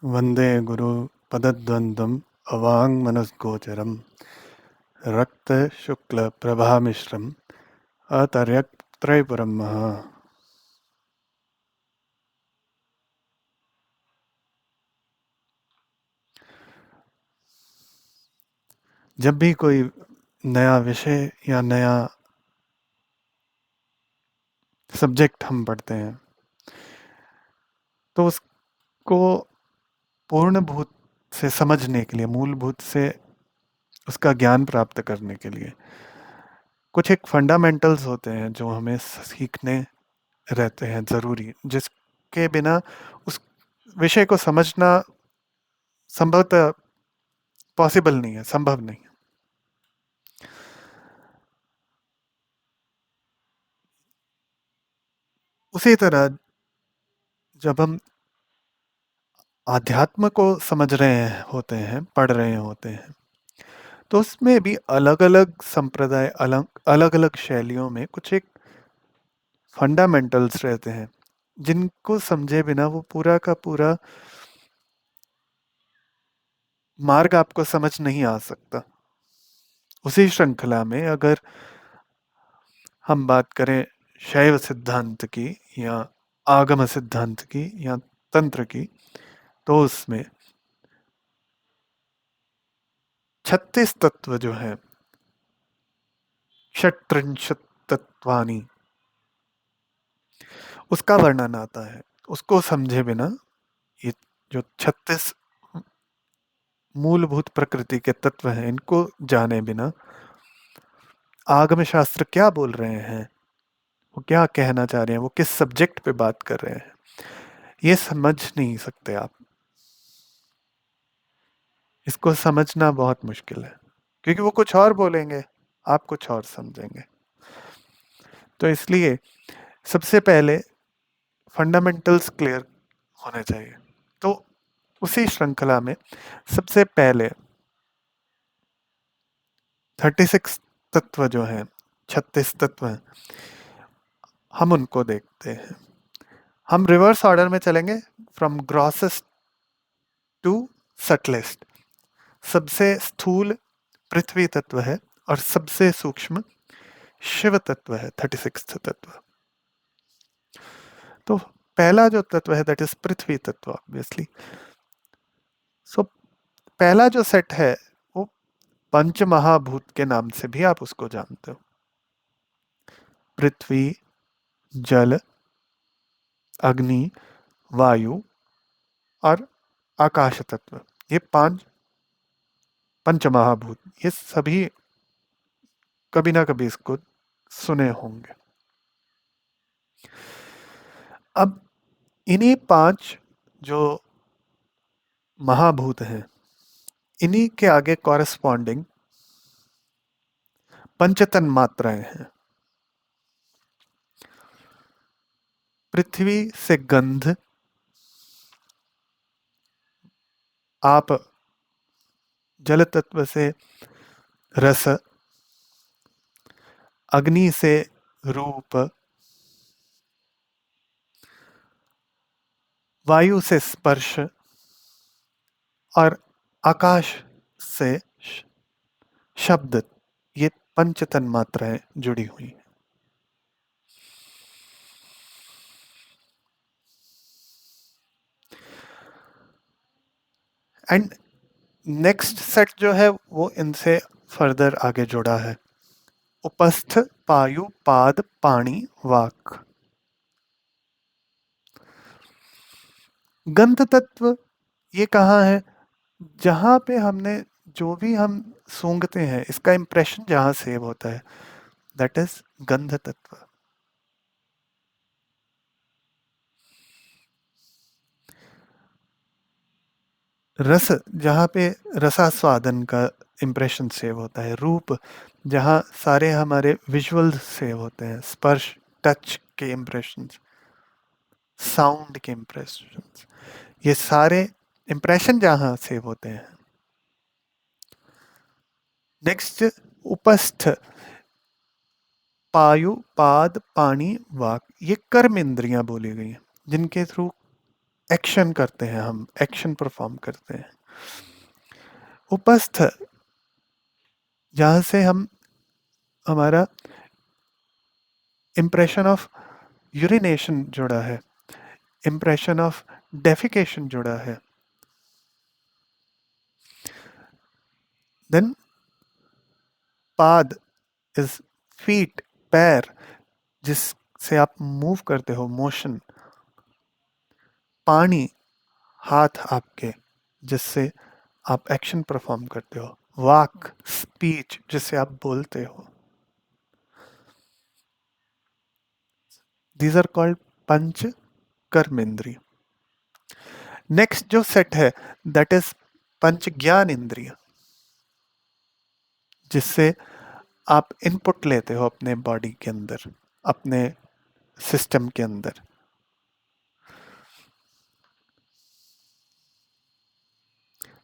वंदे गुरु पदद्वंद्वम अवाङ्मनस्गोचरं रक्त शुक्ल प्रभामिश्रम अतर्क्त्रयपुरम महा। जब भी कोई नया विषय या नया सब्जेक्ट हम पढ़ते हैं तो उसको पूर्णभूत से समझने के लिए, मूलभूत से उसका ज्ञान प्राप्त करने के लिए कुछ एक फंडामेंटल्स होते हैं जो हमें सीखने रहते हैं ज़रूरी, जिसके बिना उस विषय को समझना संभवतः पॉसिबल नहीं है, संभव नहीं है। उसी तरह जब हम आध्यात्म को समझ रहे हैं होते हैं, पढ़ रहे होते हैं, तो उसमें भी अलग अलग संप्रदाय, अलग अलग अलग शैलियों में कुछ एक फंडामेंटल्स रहते हैं जिनको समझे बिना वो पूरा का पूरा मार्ग आपको समझ नहीं आ सकता। उसी श्रृंखला में अगर हम बात करें शैव सिद्धांत की या आगम सिद्धांत की या तंत्र की, तो उसमें 36 तत्व जो है, षट्त्रिंशत् तत्वानि, उसका वर्णन आता है। उसको समझे बिना ये जो 36 मूलभूत प्रकृति के तत्व हैं, इनको जाने बिना आगम शास्त्र क्या बोल रहे हैं, वो क्या कहना चाह रहे हैं, वो किस सब्जेक्ट पे बात कर रहे हैं, ये समझ नहीं सकते आप। इसको समझना बहुत मुश्किल है क्योंकि वो कुछ और बोलेंगे, आप कुछ और समझेंगे। तो इसलिए सबसे पहले फंडामेंटल्स क्लियर होने चाहिए। तो उसी श्रृंखला में सबसे पहले 36 तत्व जो हैं, 36 तत्व हैं, हम उनको देखते हैं। हम रिवर्स ऑर्डर में चलेंगे, फ्रॉम ग्रॉसेस्ट टू सटलेस्ट। सबसे स्थूल पृथ्वी तत्व है और सबसे सूक्ष्म शिव तत्व है, 36 तत्व। तो पहला जो तत्व है दैट इज पृथ्वी तत्व, ऑब्वियसली। सो पहला जो सेट है वो पंच महाभूत के नाम से भी आप उसको जानते हो। पृथ्वी, जल, अग्नि, वायु और आकाश तत्व, ये पांच पंच महाभूत, ये सभी कभी ना कभी इसको सुने होंगे। अब इन्हीं पांच जो महाभूत हैं, इन्हीं के आगे कॉरेस्पॉन्डिंग पंचतन मात्राएं हैं। पृथ्वी से गंध, आप जल तत्व से रस, अग्नि से रूप, वायु से स्पर्श और आकाश से शब्द, ये पंचतन मात्राएं जुड़ी हुई हैं। एंड नेक्स्ट सेट जो है वो इनसे फर्दर आगे जुड़ा है। उपस्थ, पायु, पाद, पाणी, वाक। गंध तत्व ये कहाँ है? जहाँ पे हमने जो भी हम सूंघते हैं, इसका इंप्रेशन जहाँ सेव होता है, दैट इज गंध तत्व। रस, जहाँ पे रसास्वादन का इंप्रेशन सेव होता है। रूप, जहाँ सारे हमारे विजुअल सेव होते हैं, स्पर्श, टच के इंप्रेशन, साउंड के इंप्रेशन, ये सारे इंप्रेशन जहाँ सेव होते हैं। नेक्स्ट, उपस्थ, पायु, पाद, पाणी, वाक, ये कर्म इंद्रियां बोली गई हैं जिनके थ्रू एक्शन करते हैं, हम एक्शन परफॉर्म करते हैं। उपस्थ, जहाँ से हम हमारा इम्प्रेशन ऑफ यूरिनेशन जुड़ा है, इम्प्रेशन ऑफ डेफिकेशन जुड़ा है। देन पाद इज फीट, पैर, जिससे आप मूव करते हो, मोशन। पानी, हाथ आपके, जिससे आप एक्शन परफॉर्म करते हो। वाक, स्पीच, जिससे आप बोलते हो। These are called panch karmendriya. Next जो सेट है, दैट इज पंच ज्ञान इंद्रिय, जिससे आप इनपुट लेते हो अपने बॉडी के अंदर, अपने सिस्टम के अंदर।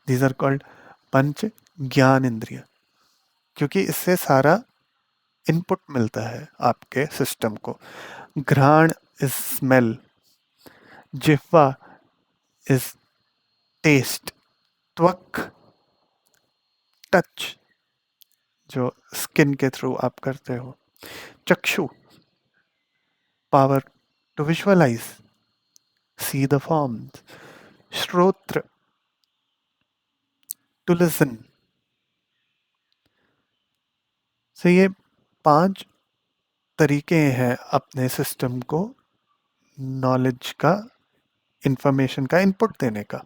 दीज आर कॉल्ड पंच ज्ञान इंद्रिय, क्योंकि इससे सारा इनपुट मिलता है आपके सिस्टम को। घ्राण इज स्मेल, जिह्वा इज टेस्ट, त्वक टच, जो स्किन के थ्रू आप करते हो। चक्षु, power to visualise, see the forms. श्रोत्र, टू लिसन। so ये 5 तरीके हैं अपने सिस्टम को नॉलेज का, इंफॉर्मेशन का इनपुट देने का।